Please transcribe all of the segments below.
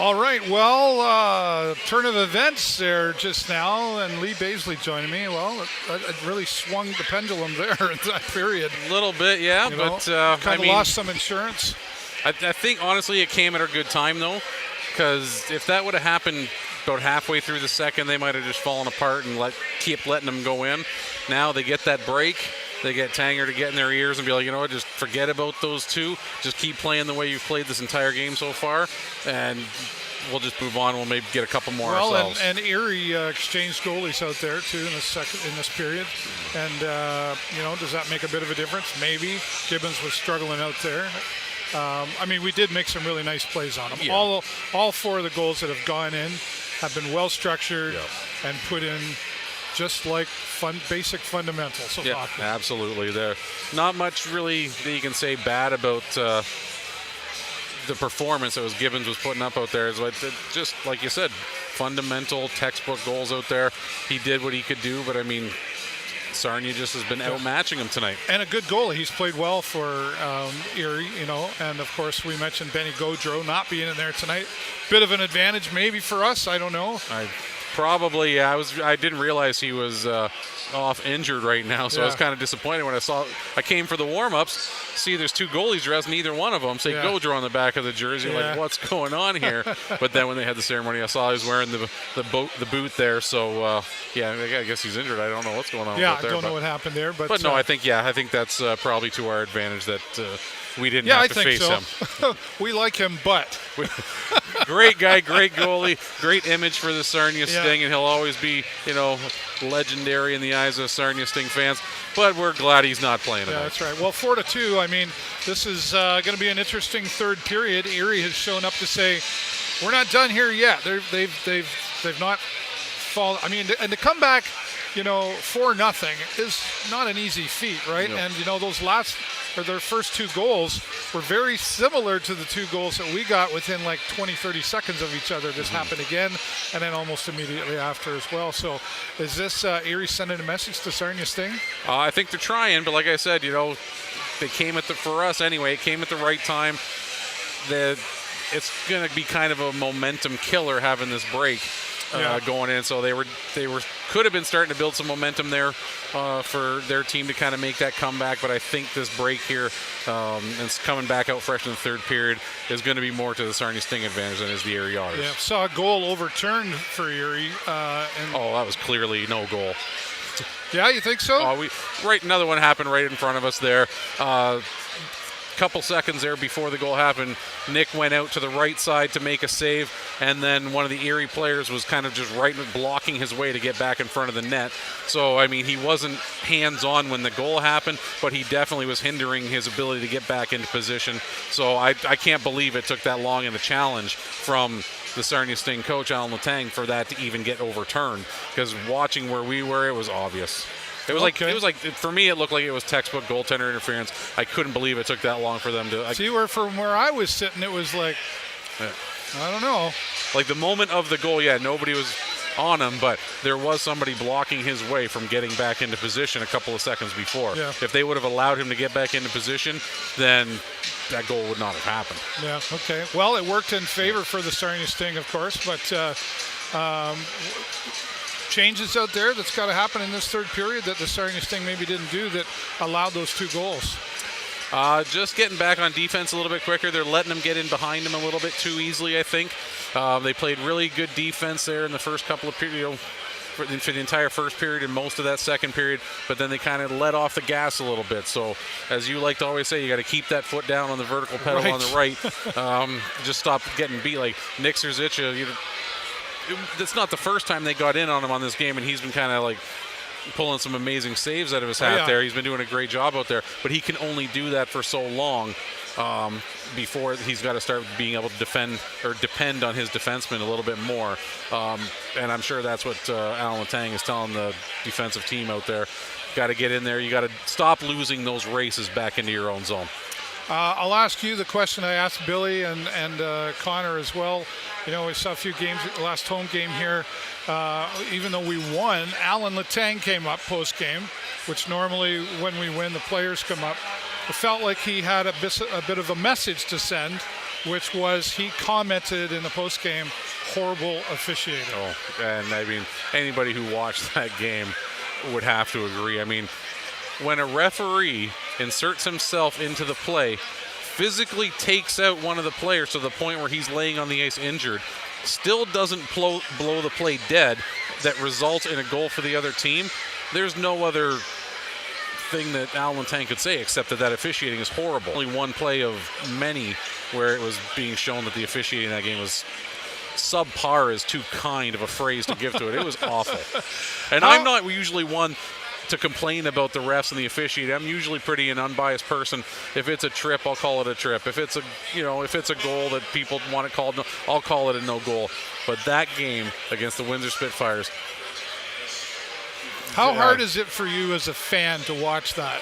All right, well, turn of events there just now, and Lee Bazeley joining me. Well, it really swung the pendulum there in that period. A little bit, yeah, but kind of lost some insurance. I think, honestly, it came at a good time, though, because if that would have happened about halfway through the second, they might have just fallen apart and keep letting them go in. Now they get that break. They get Tanger to get in their ears and be like, you know what, just forget about those two. Just keep playing the way you've played this entire game so far, and we'll just move on. We'll maybe get a couple more ourselves. And Erie exchanged goalies out there, too, in this period. And, does that make a bit of a difference? Maybe. Gibbons was struggling out there. We did make some really nice plays on them. Yeah. All four of the goals that have gone in have been well-structured and put in just like basic fundamentals of hockey. Absolutely. There, not much really that you can say bad about the performance that Gibbons was putting up out there. Is just like you said, fundamental textbook goals out there. He did what he could do, but Sarnia just has been outmatching him tonight. And a good goalie. He's played well for Erie, and of course we mentioned Benny Gaudreau not being in there tonight. Bit of an advantage maybe for us. I don't know. Probably, yeah. I didn't realize he was off injured right now, so I was kind of disappointed when I came for the warm-ups. See, there's two goalies dressed, neither one of them say Gaudreau on the back of the jersey. Like, what's going on here? But then when they had the ceremony, I saw he was wearing the boot there. So I guess he's injured. I don't know what's going on. Yeah, I don't know what happened there, but no, I think that's probably to our advantage that we didn't have to face him. We like him, but great guy, great goalie, great image for the Sarnia Sting, and he'll always be, legendary in the eyes of Sarnia Sting fans. But we're glad he's not playing tonight. Yeah, that's right. Well, 4-2. This is going to be an interesting third period. Erie has shown up to say, we're not done here yet. They've not fallen. And to come back, 4-0 is not an easy feat, right? No. And those their first two goals were very similar to the two goals that we got within 20-30 seconds of each other. This happened again, and then almost immediately after as well. So is this Erie sending a message to Sarnia Sting? I think they're trying, but like I said, they came for us anyway. It came at the right time. It's going to be kind of a momentum killer having this break. Going in, so they could have been starting to build some momentum there for their team to kind of make that comeback. But I think this break here and coming back out fresh in the third period is going to be more to the Sarnia Sting advantage than is the Erie Otters. Yeah, saw a goal overturned for Erie. That was clearly no goal. Yeah, you think so? Another one happened right in front of us there. Couple seconds there before the goal happened, Nick went out to the right side to make a save, and then one of the Erie players was kind of just blocking his way to get back in front of the net. So, he wasn't hands-on when the goal happened, but he definitely was hindering his ability to get back into position. So I can't believe it took that long in a challenge from the Sarnia Sting coach, Alan Letang, for that to even get overturned, because watching where we were, it was obvious. It was for me, it looked like it was textbook goaltender interference. I couldn't believe it took that long for them to. See, from where I was sitting, it was I don't know. Like the moment of the goal, nobody was on him, but there was somebody blocking his way from getting back into position a couple of seconds before. Yeah. If they would have allowed him to get back into position, then that goal would not have happened. Yeah, okay. Well, it worked in favor for the Sarnia Sting, of course, but changes out there that's got to happen in this third period that the Sarnia Sting maybe didn't do that allowed those two goals? Just getting back on defense a little bit quicker. They're letting them get in behind them a little bit too easily, I think. They played really good defense there in the first couple of periods, for the entire first period and most of that second period, but then they kind of let off the gas a little bit. So, as you like to always say, you got to keep that foot down on the vertical pedal on the right. Just stop getting beat. Like Nick Zerzicha, that's not the first time they got in on him on this game, and he's been kind of pulling some amazing saves out of his hat there. He's been doing a great job out there, but he can only do that for so long before he's got to start being able to defend or depend on his defensemen a little bit more. And I'm sure that's what Alan Letang is telling the defensive team out there. Got to get in there. You got to stop losing those races back into your own zone. I'll ask you the question I asked Billy and Connor as well. We saw a few games, last home game here. Even though we won, Alan Letang came up post-game, which normally when we win, the players come up. It felt like he had a bit of a message to send which was he commented in the postgame, horrible officiating. Oh, and I mean, anybody who watched that game would have to agree. I mean, when a referee inserts himself into the play, physically takes out one of the players to the point where he's laying on the ice injured, still doesn't blow the play dead, that results in a goal for the other team, there's no other thing that Al Letang could say except that officiating is horrible. Only one play of many where it was being shown that the officiating in that game was subpar is too kind of a phrase to give to it. It was awful. And I'm not usually one to complain about the refs and the officiating. I'm usually pretty an unbiased person. If it's a trip, I'll call it a trip. If it's a goal that people want it called, I'll call it a no goal. But that game against the Windsor Spitfires. How hard is it for you as a fan to watch that?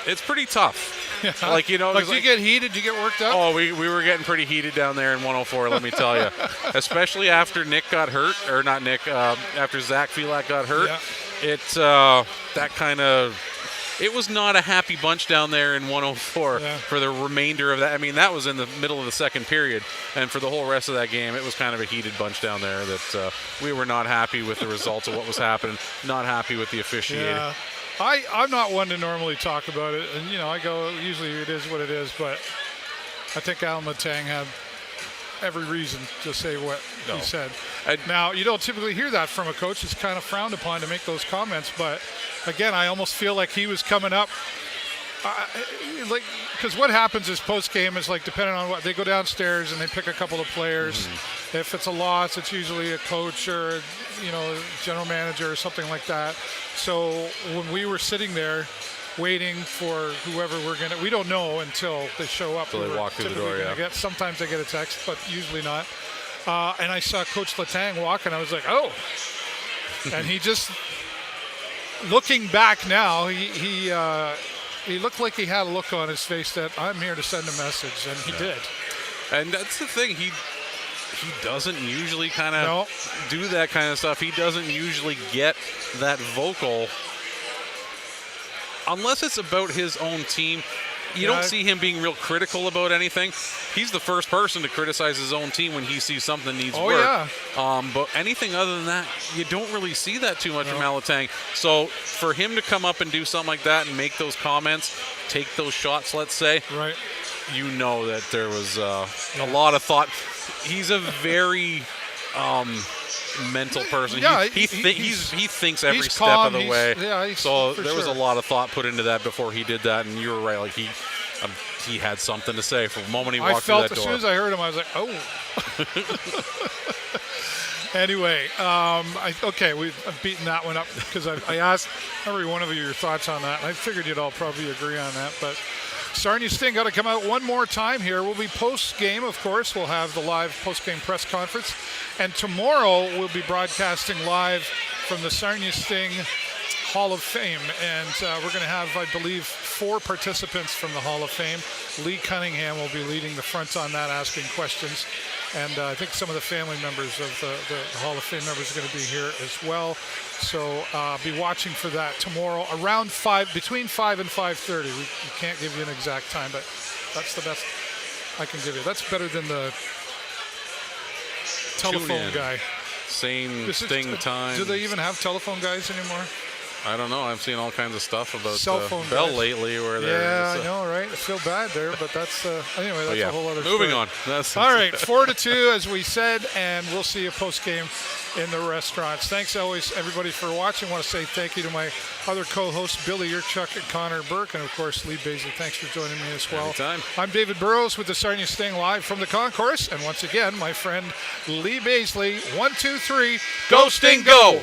It's pretty tough. Yeah. Like, you get heated? You get worked up? Oh, we were getting pretty heated down there in 104, let me tell you. Especially after Nick got hurt, or not Nick, after Zach Felak got hurt. Yeah. It was not a happy bunch down there in 104 for the remainder of that. I mean, that was in the middle of the second period, and for the whole rest of that game, it was kind of a heated bunch down there that we were not happy with the results of what was happening, not happy with the officiating. Yeah. I'm not one to normally talk about it, and I go, usually it is what it is, but I think Alan Letang had every reason to say what he said. Now, you don't typically hear that from a coach. It's kind of frowned upon to make those comments, but again, I almost feel like he was coming up, because what happens is post-game is depending on what, they go downstairs and they pick a couple of players. Mm-hmm. If it's a loss, it's usually a coach or general manager or something like that. So when we were sitting there waiting for whoever we don't know until they show up. Until they walk through the door, sometimes they get a text, but usually not. And I saw Coach Letang walk, and I was like, oh. And he just, looking back now, he looked like he had a look on his face that I'm here to send a message, and he did. And that's the thing. He doesn't usually kind of do that kind of stuff. He doesn't usually get that vocal unless it's about his own team. You don't see him being real critical about anything. He's the first person to criticize his own team when he sees something needs work. Yeah. But anything other than that, you don't really see that too much from Al Letang. So for him to come up and do something like that and make those comments, take those shots, let's say, right, you know that there was a lot of thought. He's a very mental person. Yeah, he thinks every step of the way. Yeah, so there was a lot of thought put into that before he did that, and you were right. Like he had something to say from the moment he walked through that door. As soon as I heard him, I was like, oh. Anyway, I've beaten that one up because I asked every one of you your thoughts on that, and I figured you'd all probably agree on that, but. Sarnia Sting got to come out one more time here. We'll be post-game, of course. We'll have the live post-game press conference. And tomorrow we'll be broadcasting live from the Sarnia Sting Hall of Fame. And we're going to have, I believe, 4 participants from the Hall of Fame. Lee Cunningham will be leading the front on that, asking questions. And I think some of the family members of the Hall of Fame members are going to be here as well. So be watching for that tomorrow around 5, between 5 and 5:30. We can't give you an exact time, but that's the best I can give you. That's better than the telephone guy. Same thing time. Do they even have telephone guys anymore? I don't know. I've seen all kinds of stuff about cell phone Bell guys lately. I know, right? I feel bad there, but that's anyway. That's a whole other. Moving story. on. All right, 4-2 as we said, and we'll see you post game in the restaurants. Thanks always everybody for watching. I want to say thank you to my other co-hosts Billy Yurchuk and Connor Burke, and of course Lee Bazeley. Thanks for joining me as well. Anytime. I'm David Burrows with the Sarnia Sting live from the concourse, and once again my friend Lee Bazeley. 1, 2, 3, go Sting, go!